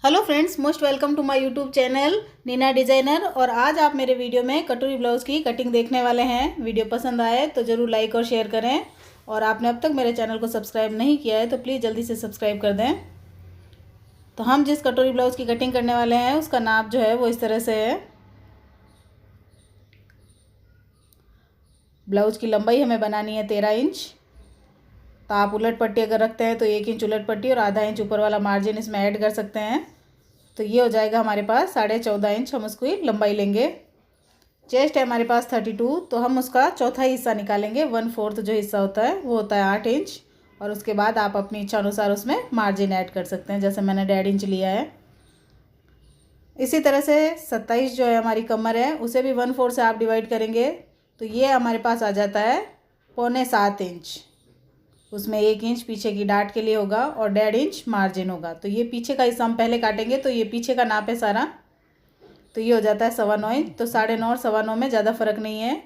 Hello friends, most welcome to my YouTube channel Neena designer. और आज आप मेरे वीडियो में कटोरी ब्लाउज़ की कटिंग देखने वाले हैं। वीडियो पसंद आए तो ज़रूर लाइक और शेयर करें, और आपने अब तक मेरे चैनल को सब्सक्राइब नहीं किया है तो प्लीज़ जल्दी से सब्सक्राइब कर दें। तो हम जिस कटोरी ब्लाउज़ की कटिंग करने वाले हैं उसका नाप जो है वो इस तरह से है। ब्लाउज़ की लंबाई हमें बनानी है 13 इंच। तो आप उलट पट्टी अगर रखते हैं तो 1 इंच उलट पट्टी और आधा इंच ऊपर वाला मार्जिन इसमें ऐड कर सकते हैं। तो ये हो जाएगा हमारे पास 14.5 इंच। हम उसकी लंबाई लेंगे। चेस्ट है हमारे पास 32, तो हम उसका चौथा हिस्सा निकालेंगे। 1/4 जो हिस्सा होता है वो होता है 8 इंच। और उसके बाद आप अपनी इच्छा अनुसार उसमें मार्जिन ऐड कर सकते हैं, जैसे मैंने 1.5 इंच लिया है। इसी तरह से 27 जो है हमारी कमर है, उसे भी 1/4 से आप डिवाइड करेंगे तो ये हमारे पास आ जाता है 6.25 इंच। उसमें 1 इंच पीछे की डाट के लिए होगा और 1.5 इंच मार्जिन होगा। तो ये पीछे का हिस्सा हम पहले काटेंगे, तो ये पीछे का नाप है सारा। तो ये हो जाता है 9.25 इंच। तो 9.5 और 9.25 में ज़्यादा फ़र्क नहीं है,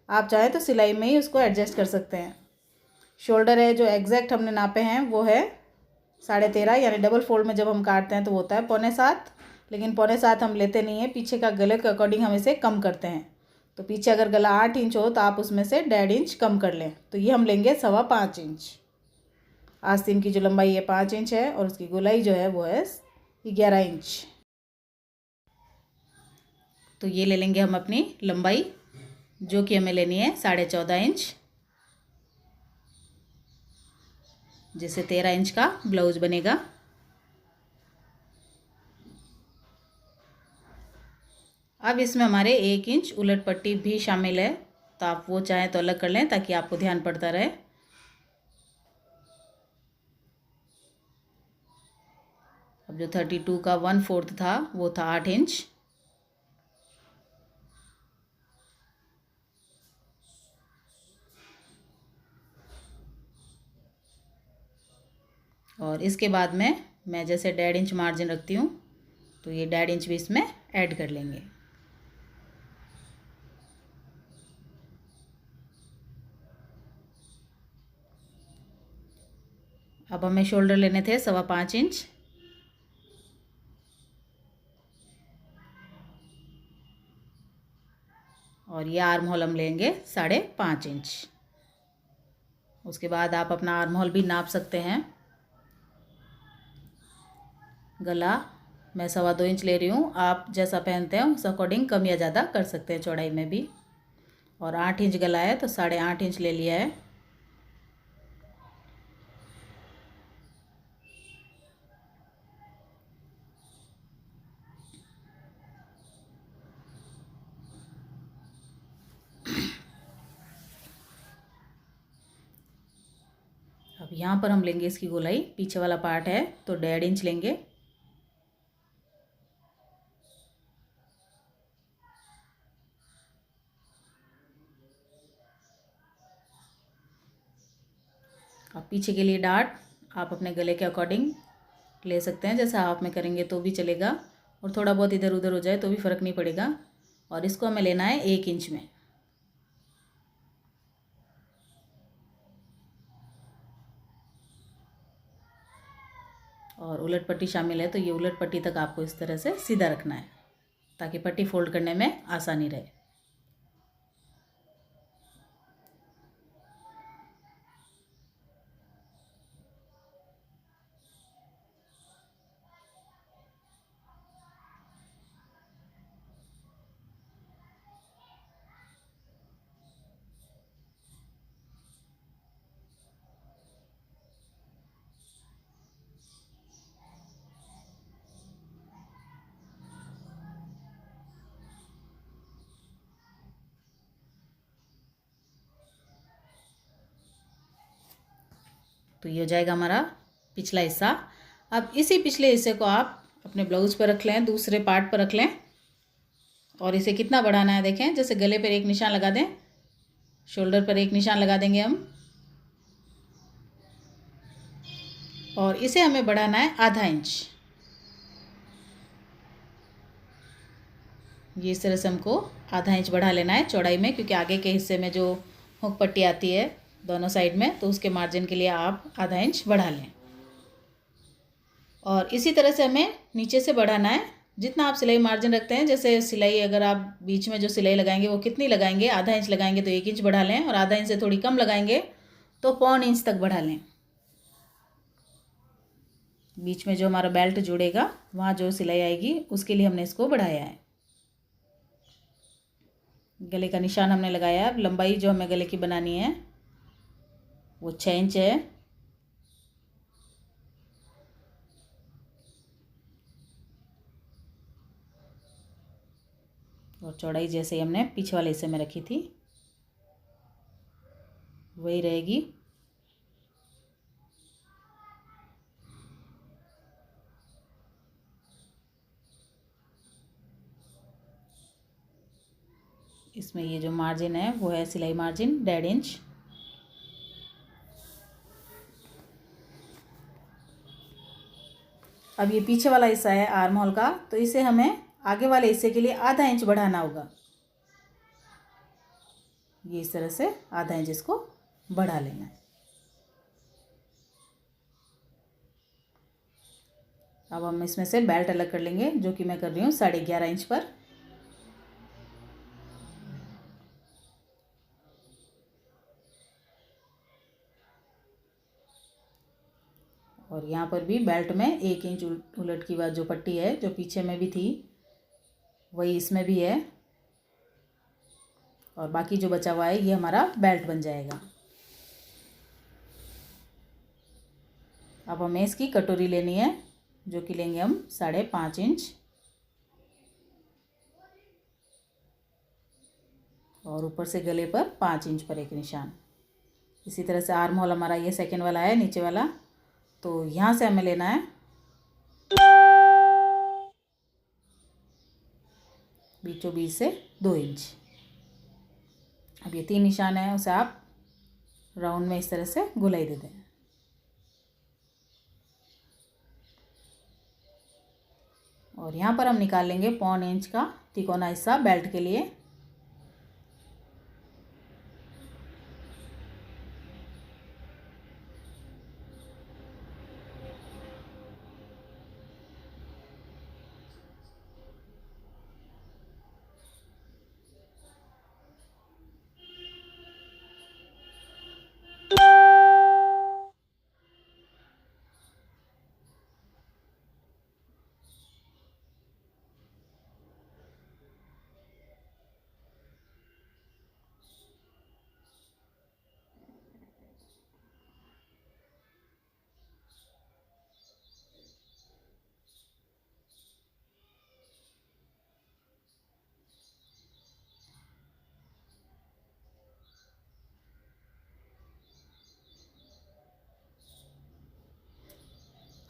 आप चाहें तो सिलाई में ही उसको एडजस्ट कर सकते हैं। शोल्डर है जो एग्जैक्ट हमने नापे हैं वो है 13.5, यानी डबल फोल्ड में जब हम काटते हैं तो वो होता है 6.25। लेकिन 6.25 हम लेते नहीं हैं, पीछे का गले के अकॉर्डिंग हम इसे कम करते हैं। तो पीछे अगर गला 8 इंच हो तो आप उसमें से 1.5 इंच कम कर लें, तो ये हम लेंगे 5.25 इंच। आस्तीन की जो लंबाई है 5 इंच है और उसकी गोलाई जो है वो है 11 इंच। तो ये ले लेंगे हम अपनी लंबाई, जो कि हमें लेनी है 14.5 इंच, जिससे 13 इंच का ब्लाउज बनेगा। अब इसमें हमारे 1 इंच उलट पट्टी भी शामिल है, तो आप वो चाहें तो अलग कर लें ताकि आपको ध्यान पड़ता रहे। अब जो 32 का 1/4 था वो था 8 इंच। और इसके बाद में मैं जैसे 1.5 इंच मार्जिन रखती हूँ, तो ये 1.5 इंच भी इसमें ऐड कर लेंगे। अब हमें शोल्डर लेने थे 5.25 इंच, और ये आर्म होल हम लेंगे 5.5 इंच। उसके बाद आप अपना आर्म होल भी नाप सकते हैं। गला मैं 2.25 इंच ले रही हूँ, आप जैसा पहनते हैं उस अकॉर्डिंग कम या ज़्यादा कर सकते हैं चौड़ाई में भी। और 8 इंच गला है तो 8.5 इंच ले लिया है। अब यहाँ पर हम लेंगे इसकी गोलाई, पीछे वाला पार्ट है तो 1.5 इंच लेंगे। अब पीछे के लिए डाट आप अपने गले के अकॉर्डिंग ले सकते हैं, जैसे हाफ में करेंगे तो भी चलेगा, और थोड़ा बहुत इधर उधर हो जाए तो भी फ़र्क नहीं पड़ेगा। और इसको हमें लेना है 1 इंच में। और उलट पट्टी शामिल है तो ये उलट पट्टी तक आपको इस तरह से सीधा रखना है ताकि पट्टी फोल्ड करने में आसानी रहे। तो ये हो जाएगा हमारा पिछला हिस्सा। अब इसी पिछले हिस्से को आप अपने ब्लाउज पर रख लें, दूसरे पार्ट पर रख लें। और इसे कितना बढ़ाना है देखें, जैसे गले पर एक निशान लगा दें, शोल्डर पर एक निशान लगा देंगे हम, और इसे हमें बढ़ाना है आधा इंच। ये इस तरह से हमको आधा इंच बढ़ा लेना है चौड़ाई में, क्योंकि आगे के हिस्से में जो हुक पट्टी आती है दोनों साइड में, तो उसके मार्जिन के लिए आप आधा इंच बढ़ा लें। और इसी तरह से हमें नीचे से बढ़ाना है। जितना आप सिलाई मार्जिन रखते हैं, जैसे सिलाई अगर आप बीच में जो सिलाई लगाएंगे वो कितनी लगाएंगे, आधा इंच लगाएंगे तो 1 इंच बढ़ा लें, और आधा इंच से थोड़ी कम लगाएंगे तो 1.25 इंच तक बढ़ा लें। बीच में जो हमारा बेल्ट जुड़ेगा वहाँ जो सिलाई आएगी उसके लिए हमने इसको बढ़ाया है। गले का निशान हमने लगाया है। अब लंबाई जो हमें गले की बनानी है वो 6 इंच है। और चौड़ाई जैसे ही हमने पीछे वाले हिस्से में रखी थी वही रहेगी। इसमें ये जो मार्जिन है वो है सिलाई मार्जिन 1.5 इंच। अब ये पीछे वाला हिस्सा है आर्म होल का, तो इसे हमें आगे वाले हिस्से के लिए आधा इंच बढ़ाना होगा। ये इस तरह से आधा इंच इसको बढ़ा लेना है। अब हम इसमें से बेल्ट अलग कर लेंगे, जो कि मैं कर रही हूँ 11.5 इंच पर। और यहाँ पर भी बेल्ट में 1 इंच उलट की बात जो पट्टी है जो पीछे में भी थी वही इसमें भी है, और बाकी जो बचा हुआ है ये हमारा बेल्ट बन जाएगा। अब हमें इसकी कटोरी लेनी है, जो कि लेंगे हम 5.5 इंच, और ऊपर से गले पर 5 इंच पर एक निशान। इसी तरह से आर्म होल हमारा ये सेकेंड वाला है नीचे वाला, तो यहाँ से हमें लेना है बीचों बीच से 2 इंच। अब ये 3 निशान है, उसे आप राउंड में इस तरह से गोलाई दे दें। और यहाँ पर हम निकाल लेंगे 1.25 इंच का तिकोना हिस्सा बेल्ट के लिए।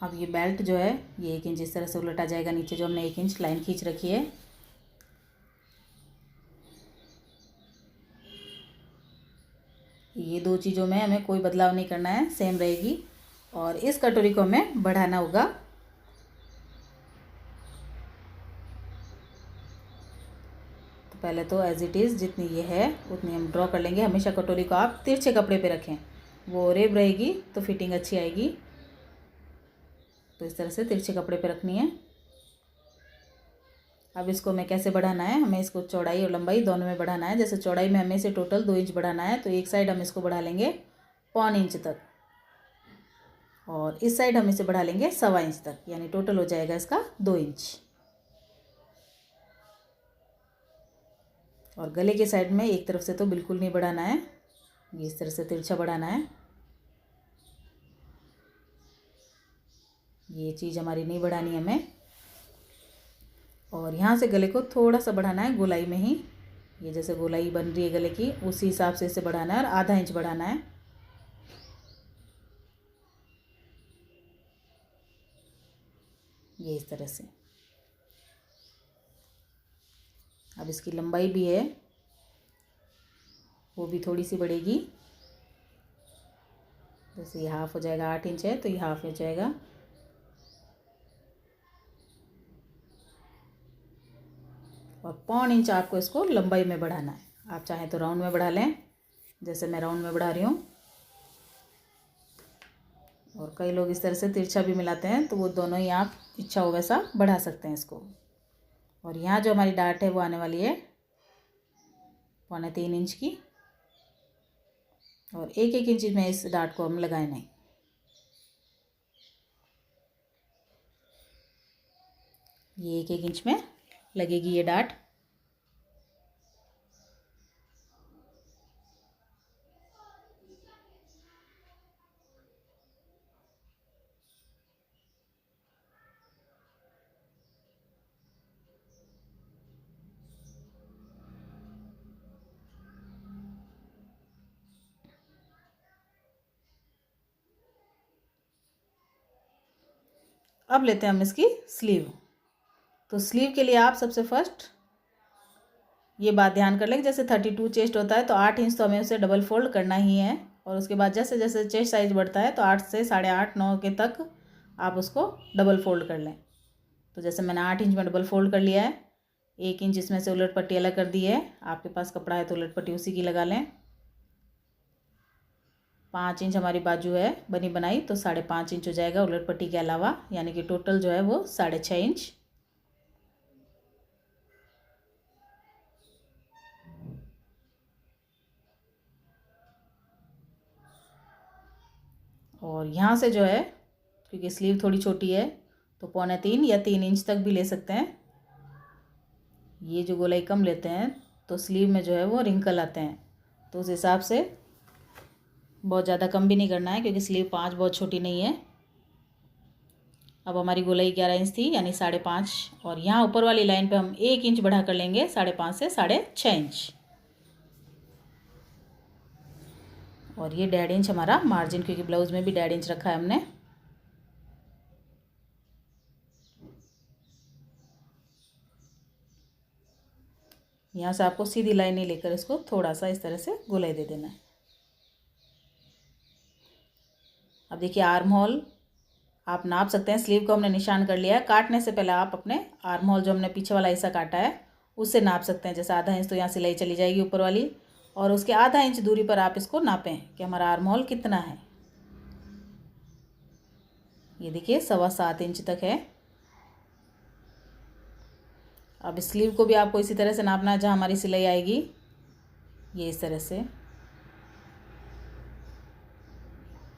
अब ये बेल्ट जो है ये 1 इंच इस तरह से उलटा जाएगा नीचे, जो हमने 1 इंच लाइन खींच रखी है। ये 2 चीज़ों में हमें कोई बदलाव नहीं करना है, सेम रहेगी। और इस कटोरी को हमें बढ़ाना होगा। तो पहले तो एज इट इज़ जितनी ये है उतनी हम ड्रॉ कर लेंगे। हमेशा कटोरी को आप तिरछे कपड़े पे रखें, वो रेब रहेगी तो फिटिंग अच्छी आएगी। तो इस तरह से तिरछे कपड़े पे रखनी है। अब इसको हमें कैसे बढ़ाना है, हमें इसको चौड़ाई और लंबाई दोनों में बढ़ाना है। जैसे चौड़ाई में हमें इसे टोटल 2 इंच बढ़ाना है, तो एक साइड हम इसको बढ़ा लेंगे 1.25 इंच तक, और इस साइड हम इसे बढ़ा लेंगे 1.25 इंच तक, यानी टोटल हो जाएगा इसका 2 इंच। और गले के साइड में एक तरफ से तो बिल्कुल नहीं बढ़ाना है, ये इस तरह से तिरछा बढ़ाना है। ये चीज़ हमारी नहीं बढ़ानी है हमें। और यहाँ से गले को थोड़ा सा बढ़ाना है गोलाई में ही, ये जैसे गोलाई बन रही है गले की उसी हिसाब से इसे बढ़ाना है, और आधा इंच बढ़ाना है। ये इस तरह से। अब इसकी लंबाई भी है वो भी थोड़ी सी बढ़ेगी। जैसे ये हाफ हो जाएगा, 8 इंच है तो ये हाफ हो जाएगा। और 1.25 इंच आपको इसको लंबाई में बढ़ाना है। आप चाहें तो राउंड में बढ़ा लें, जैसे मैं राउंड में बढ़ा रही हूँ। और कई लोग इस तरह से तिरछा भी मिलाते हैं, तो वो दोनों ही आप इच्छा हो वैसा बढ़ा सकते हैं इसको। और यहाँ जो हमारी डाट है वो आने वाली है 3.25 इंच की, और 1-1 इंच में इस डाट को हम लगाए नहीं। ये 1-1 इंच में लगेगी ये डाट। अब लेते हैं हम इसकी स्लीव। तो स्लीव के लिए आप सबसे फर्स्ट ये बात ध्यान कर लें, जैसे 32 चेस्ट होता है तो 8 इंच तो हमें उसे डबल फोल्ड करना ही है। और उसके बाद जैसे जैसे चेस्ट साइज बढ़ता है तो 8 से 8.5 9 के तक आप उसको डबल फोल्ड कर लें। तो जैसे मैंने 8 इंच में डबल फोल्ड कर लिया है, 1 इंच इसमें से उलट पट्टी अलग कर दी है। आपके पास कपड़ा है तो उलट पट्टी उसी की लगा लें। 5 इंच हमारी बाजू है बनी बनाई, तो 5.5 इंच हो जाएगा उलट पट्टी के अलावा, यानी कि टोटल जो है वो 6.5 इंच। और यहाँ से जो है, क्योंकि स्लीव थोड़ी छोटी है तो 2.25 या 3 इंच तक भी ले सकते हैं। ये जो गोलाई कम लेते हैं तो स्लीव में जो है वो रिंकल आते हैं, तो उस हिसाब से बहुत ज़्यादा कम भी नहीं करना है, क्योंकि स्लीव 5 बहुत छोटी नहीं है। अब हमारी गोलाई 11 इंच थी, यानी 5.5, और यहाँ ऊपर वाली लाइन पे हम 1 इंच बढ़ा कर लेंगे 5.5 से 6.5 इंच। और ये 1.5 इंच हमारा मार्जिन, क्योंकि ब्लाउज में भी 1.5 इंच रखा है हमने। यहाँ से आपको सीधी लाइन नहीं लेकर इसको थोड़ा सा इस तरह से गोलाई दे देना है। अब देखिए आर्म होल आप नाप सकते हैं। स्लीव को हमने निशान कर लिया है। काटने से पहले आप अपने आर्म होल जो हमने पीछे वाला हिस्सा काटा है उससे नाप सकते हैं। जैसे आधा इंच तो यहाँ सिलाई चली जाएगी ऊपर वाली, और उसके आधा इंच दूरी पर आप इसको नापें कि हमारा आर्म होल कितना है। ये देखिए 7.25 इंच तक है। अब स्लीव को भी आपको इसी तरह से नापना है जहाँ हमारी सिलाई आएगी, ये इस तरह से।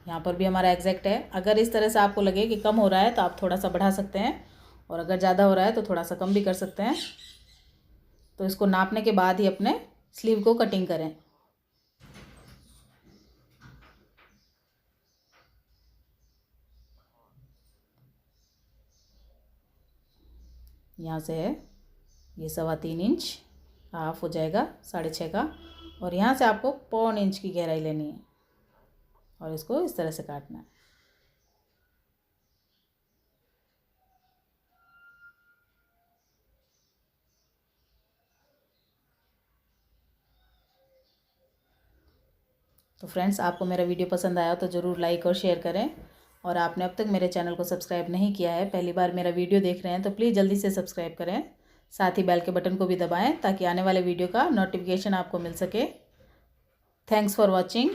यहाँ पर भी हमारा एग्जैक्ट है। अगर इस तरह से आपको लगे कि कम हो रहा है तो आप थोड़ा सा बढ़ा सकते हैं, और अगर ज़्यादा हो रहा है तो थोड़ा सा कम भी कर सकते हैं। तो इसको नापने के बाद ही अपने स्लीव को कटिंग करें। यहाँ से है ये 3.25 इंच, हाफ हो जाएगा 6.5 का, और यहाँ से आपको 1.25 इंच की गहराई लेनी है और इसको इस तरह से काटना है। तो फ्रेंड्स, आपको मेरा वीडियो पसंद आया तो ज़रूर लाइक और शेयर करें, और आपने अब तक मेरे चैनल को सब्सक्राइब नहीं किया है, पहली बार मेरा वीडियो देख रहे हैं, तो प्लीज़ जल्दी से सब्सक्राइब करें। साथ ही बेल के बटन को भी दबाएं ताकि आने वाले वीडियो का नोटिफिकेशन आपको मिल सके। Thanks for watching.